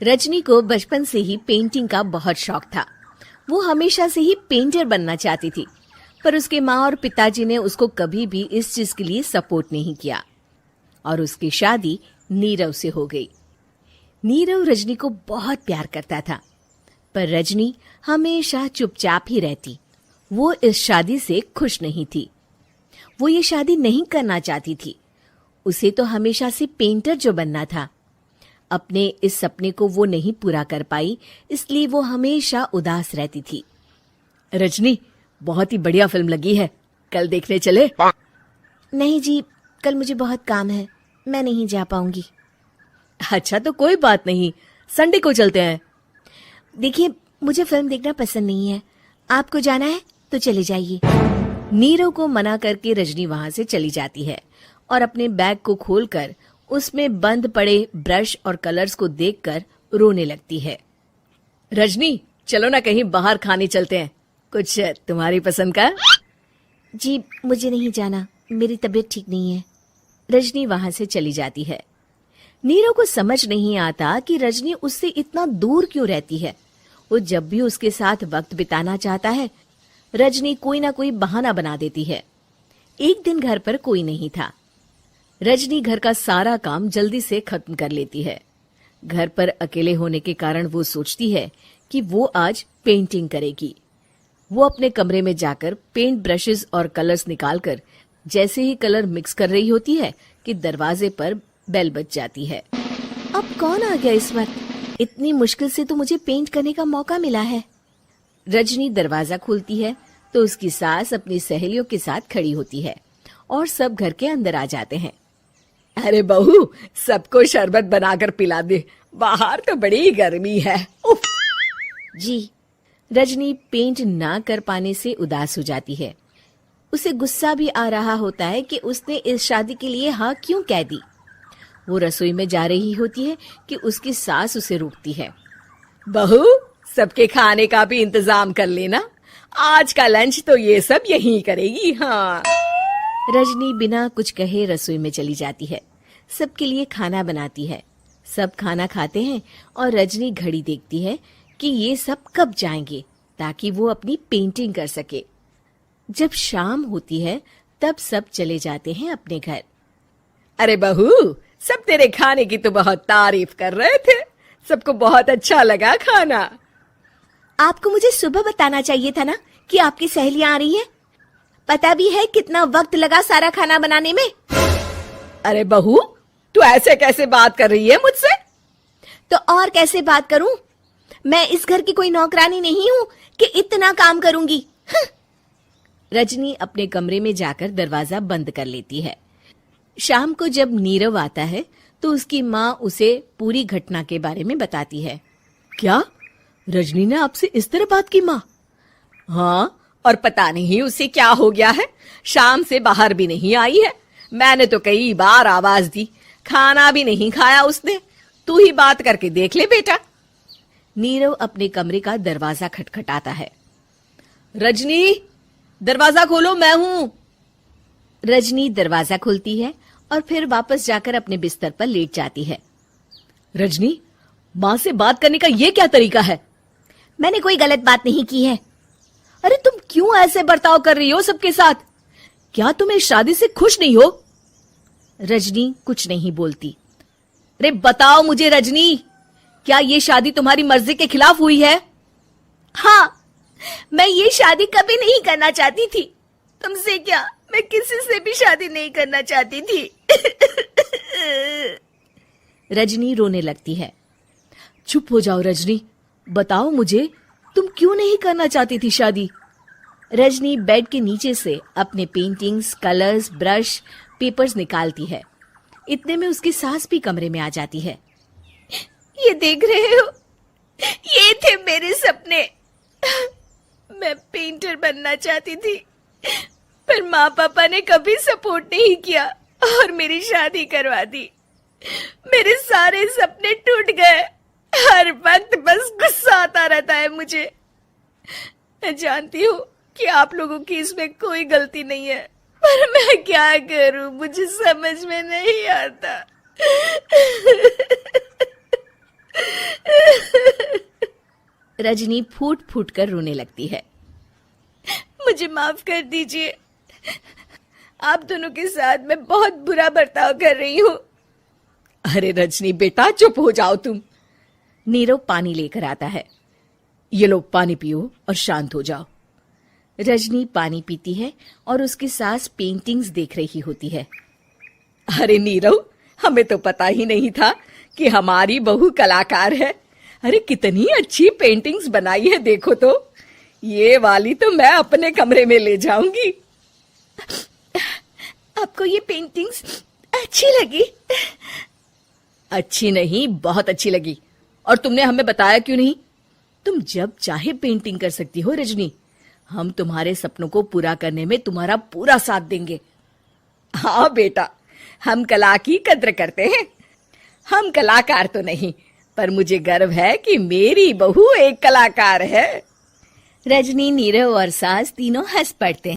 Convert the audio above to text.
रजनी को बचपन से ही पेंटिंग का बहुत शौक था। वो हमेशा से ही पेंटर बनना चाहती थी, पर उसके माँ और पिताजी ने उसको कभी भी इस चीज के लिए सपोर्ट नहीं किया और उसकी शादी नीरव से हो गई। नीरव रजनी को बहुत प्यार करता था, पर रजनी हमेशा चुपचाप ही रहती। वो इस शादी से खुश नहीं थी। वो ये शादी नहीं करना चाहती थी। उसे तो हमेशा से पेंटर जो बनना था। अपने इस सपने को वो नहीं पूरा कर पाई, इसलिए वो हमेशा उदास रहती थी। रजनी, बहुत ही बढ़िया फिल्म लगी है, कल देखने चले? नहीं जी, कल मुझे बहुत काम है, मैं नहीं जा पाऊंगी। अच्छा तो कोई बात नहीं, संडे को चलते हैं। देखिए, मुझे फिल्म देखना पसंद नहीं है। आपको जाना है तो चले जाइए। नीरव को मना करके रजनी वहां से चली जाती है और अपने बैग को खोलकर उसमें बंद पड़े ब्रश और कलर्स को देखकर रोने लगती है। रजनी, चलो ना कहीं बाहर खाने चलते हैं, कुछ तुम्हारी पसंद का। जी, मुझे नहीं जाना, मेरी तबीयत ठीक नहीं है। रजनी वहां से चली जाती है। नीरव को समझ नहीं आता कि रजनी उससे इतना दूर क्यों रहती है। वो जब भी उसके साथ वक्त बिताना चाहता है, रजनी कोई ना कोई बहाना बना देती है। एक दिन घर पर कोई नहीं था। रजनी घर का सारा काम जल्दी से खत्म कर लेती है। घर पर अकेले होने के कारण वो सोचती है कि वो आज पेंटिंग करेगी। वो अपने कमरे में जाकर पेंट ब्रशेस और कलर्स निकालकर जैसे ही कलर मिक्स कर रही होती है कि दरवाजे पर बेल बज जाती है। अब कौन आ गया इस वक्त? इतनी मुश्किल से तो मुझे पेंट करने का मौका मिला है। रजनी दरवाजा खोलती है तो उसकी सास अपनी सहेलियों के साथ खड़ी होती है और सब घर के अंदर आ जाते हैं। अरे बहू, सबको शरबत बनाकर पिला दे, बाहर तो बड़ी गर्मी है। उफ। जी। रजनी पेंट ना कर पाने से उदास हो जाती है। उसे गुस्सा भी आ रहा होता है कि उसने इस शादी के लिए हाँ क्यों कह दी। वो रसोई में जा रही होती है कि उसकी सास उसे रोकती है। बहू, सबके खाने का भी इंतजाम कर लेना, आज का लंच तो ये सब यहीं करेगी। हाँ। रजनी बिना कुछ कहे रसोई में चली जाती है। सबके लिए खाना बनाती है। सब खाना खाते हैं और रजनी घड़ी देखती है कि ये सब कब जाएंगे ताकि वो अपनी पेंटिंग कर सके। जब शाम होती है तब सब चले जाते हैं अपने घर। अरे बहू, सब तेरे खाने की तो बहुत तारीफ कर रहे थे, सबको बहुत अच्छा लगा खाना। आपको मुझे सुबह बताना चाहिए था ना कि आपकी सहेलियां आ रही हैं। पता भी है कितना वक्त लगा सारा खाना बनाने में। अरे बहू, तू ऐसे कैसे बात कर रही है मुझसे? तो और कैसे बात करूं? मैं इस घर की कोई नौकरानी नहीं हूं कि इतना काम करूंगी। रजनी अपने कमरे में जाकर दरवाजा बंद कर लेती है। शाम को जब नीरव आता है तो उसकी माँ उसे पूरी घटना के बारे में बताती है। क्या रजनी ने आपसे इस तरह बात की माँ? हाँ, और पता नहीं उसे क्या हो गया है, शाम से बाहर भी नहीं आई है। मैंने तो कई बार आवाज दी, खाना भी नहीं खाया उसने। तू ही बात करके देख ले बेटा। नीरव अपने कमरे का दरवाजा खटखटाता है। रजनी, दरवाजा खोलो, मैं हूं। रजनी दरवाजा खोलती है और फिर वापस जाकर अपने बिस्तर पर लेट जाती है। रजनी, माँ से बात करने का ये क्या तरीका है? मैंने कोई गलत बात नहीं की है। अरे तुम क्यों ऐसे बर्ताव कर रही हो सबके साथ? क्या तुम इस शादी से खुश नहीं हो? रजनी कुछ नहीं बोलती। अरे बताओ मुझे रजनी, क्या ये शादी तुम्हारी मर्जी के खिलाफ हुई है? हाँ, मैं ये शादी कभी नहीं करना चाहती थी। तुमसे क्या, मैं किसी से भी शादी नहीं करना चाहती थी। रजनी रोने लगती है। चुप हो जाओ रजनी, बताओ मुझे, तुम क्यों नहीं करना चाहती थी शादी? रजनी बेड के नीचे से अपने पेंटिंग्स, कलर्स, ब्रश, पेपर्स निकालती है। इतने में उसकी सास भी कमरे में आ जाती है। ये देख रहे हो, ये थे मेरे सपने। मैं पेंटर बनना चाहती थी, पर माँ पापा ने कभी सपोर्ट नहीं किया और मेरी शादी करवा दी। मेरे सारे सपने टूट गए। हर वक्त बस गुस्सा आता रहता है मुझे। मैं जानती हूँ कि आप लोगों की इसमें कोई गलती नहीं है, पर मैं क्या करूँ, मुझे समझ में नहीं आता। रजनी फूट फूट कर रोने लगती है। मुझे माफ कर दीजिए, आप दोनों के साथ मैं बहुत बुरा बर्ताव कर रही हूँ। अरे रजनी बेटा, चुप हो जाओ तुम। नीरव पानी लेकर आता है। ये लो पानी पियो और शांत हो जाओ। रजनी पानी पीती है और उसकी सास पेंटिंग्स देख रही होती है। अरे नीरव, हमें तो पता ही नहीं था कि हमारी बहू कलाकार है। अरे कितनी अच्छी पेंटिंग्स बनाई है, देखो तो। ये वाली तो मैं अपने कमरे में ले जाऊंगी। आपको ये पेंटिंग्स अच्छी लगी? अच्छी नहीं, बहुत अच्छी लगी। और तुमने हमें बताया क्यों नहीं? तुम जब चाहे पेंटिंग कर सकती हो रजनी। हम तुम्हारे सपनों को पूरा करने में तुम्हारा पूरा साथ देंगे। हाँ बेटा, हम कला की कद्र करते हैं। हम कलाकार तो नहीं, पर मुझे गर्व है कि मेरी बहू एक कलाकार है। रजनी, नीरव और सास तीनों हंस पड़ते हैं।